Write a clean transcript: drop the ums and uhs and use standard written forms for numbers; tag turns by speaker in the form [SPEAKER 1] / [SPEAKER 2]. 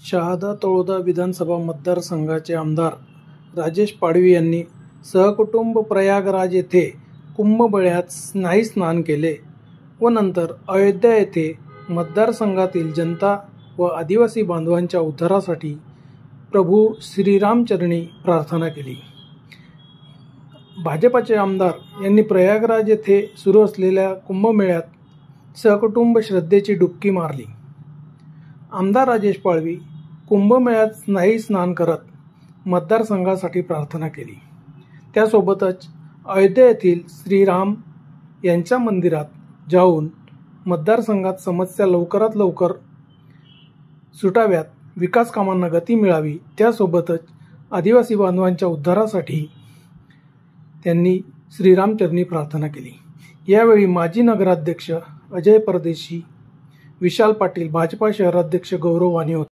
[SPEAKER 1] शहादा तळोदा विधानसभा मतदारसंघाचे आमदार राजेश पाडवी यांनी सहकुटुंब प्रयागराज येथे कुंभमेळ्यात स्नायी स्नान केले व नंतर अयोध्या येथे मतदारसंघातील जनता व आदिवासी बांधवांच्या उद्धारासाठी प्रभू श्रीरामचरणी प्रार्थना केली। भाजपाचे आमदार यांनी प्रयागराज येथे सुरू असलेल्या कुंभमेळ्यात सहकुटुंब श्रद्धेची डुबकी मारली। आमदार राजेश पाडवी कुंभमेळ्यात स्नायी स्नान करत मतदारसंघासाठी प्रार्थना केली। त्यासोबतच अयोध्या येथील श्रीराम यांच्या मंदिरात जाऊन मतदारसंघात समस्या लवकरात लवकर सुटाव्यात, विकास कामांना गती मिळावी, त्यासोबतच आदिवासी बांधवांच्या उद्धारासाठी त्यांनी श्रीरामचरणी प्रार्थना केली। यावेळी माजी नगराध्यक्ष अजय परदेशी, विशाल पाटील, भाजपा शहराध्यक्ष गौरव वाणी होते।